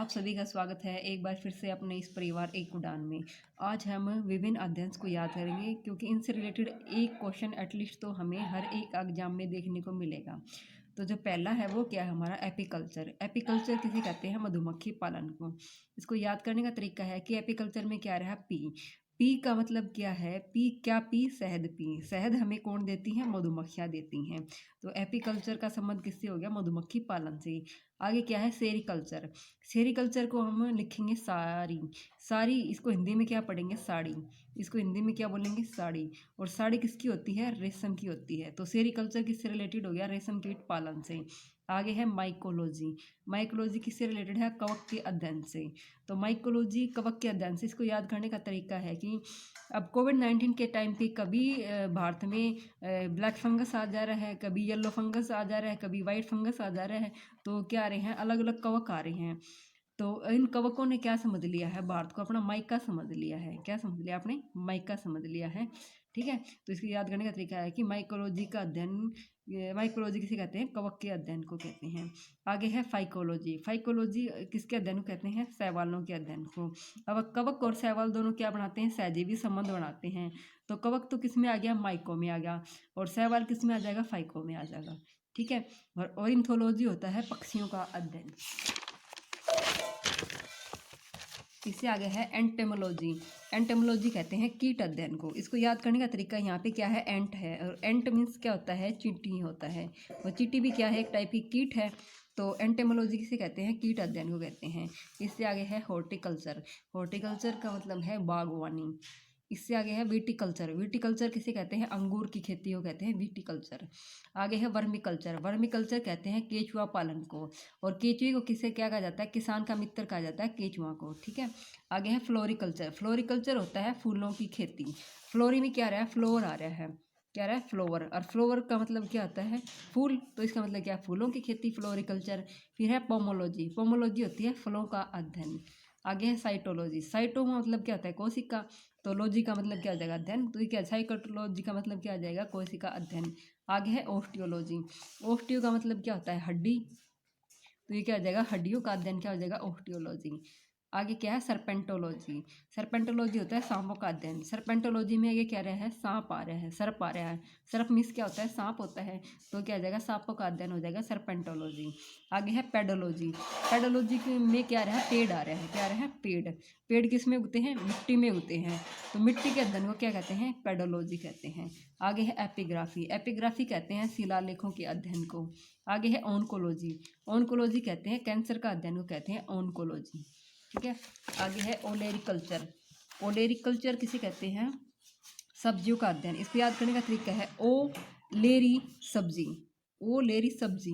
आप सभी का स्वागत है एक बार फिर से अपने इस परिवार एक उड़ान में। आज हम विभिन्न अध्ययन को याद करेंगे क्योंकि इनसे रिलेटेड एक क्वेश्चन एटलीस्ट तो हमें हर एक एग्जाम में देखने को मिलेगा। तो जो पहला है वो क्या है हमारा एपीकल्चर। एपीकल्चर किसे कहते हैं? मधुमक्खी पालन को। इसको याद करने का तरीका है कि एपीकल्चर में क्या रहा? पी। पी का मतलब क्या है? पी क्या? पी शहद। पी शहद हमें कौन देती है? मधुमक्खियाँ देती हैं। तो एपीकल्चर का संबंध किससे हो गया? मधुमक्खी पालन से। आगे क्या है? सेरीकल्चर। सेरीकल्चर को हम लिखेंगे साड़ी। साड़ी इसको हिंदी में क्या पढ़ेंगे? साड़ी। इसको हिंदी में क्या बोलेंगे? साड़ी। और साड़ी किसकी होती है? रेशम की होती है। तो सेरीकल्चर किससे रिलेटेड हो गया? रेशम कीट पालन से। आगे है माइकोलॉजी। माइकोलॉजी किससे रिलेटेड है? कवक के अध्ययन से। तो माइकोलॉजी कवक के अध्ययन से। इसको याद करने का तरीका है कि अब कोविड-19 के टाइम पे कभी भारत में ब्लैक फंगस आ जा रहा है, कभी येलो फंगस आ जा रहा है, कभी वाइट फंगस आ जा रहा है। तो क्या आ रहे हैं? अलग अलग कवक आ रहे हैं। तो इन कवकों ने क्या समझ लिया है? भारत को अपना माइका समझ लिया है। क्या समझ लिया आपने? माइका समझ लिया है। ठीक है। तो इसकी याद करने का तरीका है कि माइकोलॉजी का अध्ययन, माइकोलॉजी किसे कहते हैं? कवक के अध्ययन को कहते हैं। आगे है फाइकोलॉजी। फाइकोलॉजी किसके अध्ययन को कहते हैं? शैवालों के अध्ययन को। अब कवक और शैवाल दोनों क्या बनाते हैं? सहजीवी संबंध बनाते हैं। तो कवक तो किस में आ गया? माइको में आ गया। और शैवाल किस में आ जाएगा? फाइको में आ जाएगा। ठीक है। और ऑर्निथोलॉजी होता है पक्षियों का अध्ययन। इससे आगे है एंटेमोलॉजी। एंटेमोलॉजी कहते हैं कीट अध्ययन को। इसको याद करने का तरीका यहाँ पे क्या है? एंट है। और एंट मीन्स क्या होता है? चींटी होता है। और चींटी भी क्या है? एक टाइप की कीट है। तो एंटेमोलॉजी किसे कहते हैं? कीट अध्ययन को कहते हैं। इससे आगे है हॉर्टिकल्चर। हॉर्टिकल्चर का मतलब है बागवानी। इससे आगे है विटिकल्चर। विटिकल्चर किसे कहते हैं? अंगूर की खेती को कहते हैं विटिकल्चर। आगे है वर्मिकल्चर। वर्मिकल्चर कहते हैं केचुआ पालन को। और केचुए को किसे क्या कहा जाता है? किसान का मित्र कहा जाता है केचुआ को। ठीक है। आगे है फ्लोरिकल्चर। फ्लोरिकल्चर होता है फूलों की खेती। फ्लोरी में क्या आ रहा है? फ्लोर आ रहा है। क्या रहा है? फ्लोवर। और फ्लोवर का मतलब क्या होता है? फूल। तो इसका मतलब क्या? फूलों की खेती, फ्लोरिकल्चर। फिर है पोमोलॉजी। पोमोलॉजी होती है फलों का अध्ययन। आगे है साइटोलॉजी। साइटो का मतलब क्या होता है? कोशिका। तो लॉजी का मतलब क्या हो जाएगा? अध्ययन। तो ये क्या? साइकोलॉजी का मतलब क्या आ जाएगा? कोशिका अध्ययन। आगे है ओस्टियोलॉजी। ओस्टियो का मतलब क्या होता है? हड्डी। तो ये क्या हो जाएगा? हड्डियों का अध्ययन क्या हो जाएगा? ओस्टियोलॉजी। आगे क्या है? सर्पेंटोलॉजी। सर्पेंटोलॉजी होता है सांपों का अध्ययन। सर्पेंटोलॉजी में ये क्या रहा है? सांप आ रहा है, सर्प आ रहा है। सर्प मीन्स क्या होता है? सांप होता है। तो क्या हो जाएगा? सांपों का अध्ययन हो जाएगा सर्पेंटोलॉजी। आगे है पेडोलॉजी। पेडोलॉजी में क्या रहा है? पेड़ आ रहा है। क्या आ रहा है? पेड़। पेड़ किस में उगते हैं? मिट्टी में उगते हैं। तो मिट्टी के अध्ययन को क्या कहते हैं? पेडोलॉजी कहते हैं। आगे है एपिग्राफी। एपिग्राफी कहते हैं शिलालेखों के अध्ययन को। आगे है ऑन्कोलॉजी। ऑन्कोलॉजी कहते हैं कैंसर का अध्ययन को कहते हैं ऑन्कोलॉजी। ठीक है। आगे है ओलेरिकल्चर। ओलेरिकल्चर किसे कहते हैं? सब्जियों का अध्ययन। इसको याद करने का तरीका है ओ लेरी सब्जी। ओ लेरी सब्जी।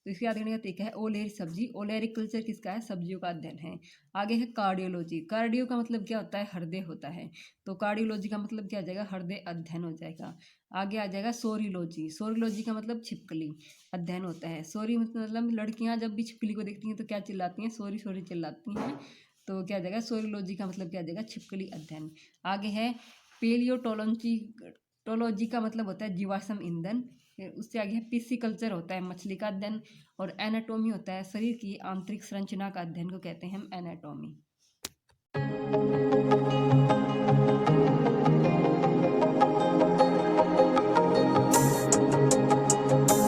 तो इसको याद करने का तरीका है ओ लेरी सब्जी। ओलेरिकल्चर किसका है? सब्जियों का अध्ययन है। आगे है कार्डियोलॉजी। कार्डियो का मतलब क्या होता है? हृदय होता है। तो कार्डियोलॉजी का मतलब क्या हो जाएगा? हृदय अध्ययन हो जाएगा। आगे आ जाएगा सोरियोलॉजी। सोरियोलॉजी का मतलब छिपकली अध्ययन होता है। सोरी मतलब लड़कियां जब भी छिपकली को देखती हैं तो क्या चिल्लाती हैं? सोरी सोरी चिल्लाती हैं। तो क्या आ जाएगा? सोरियोलॉजी का मतलब क्या आ जाएगा? छिपकली अध्ययन। आगे है पेलियोटोलॉजी। टोलॉजी का मतलब होता है जीवाश्म ईंधन। फिर उससे आगे है पिस्सीकल्चर होता है मछली का अध्ययन। और एनाटोमी होता है शरीर की आंतरिक संरचना का अध्ययन को कहते हैं हम एनाटोमी।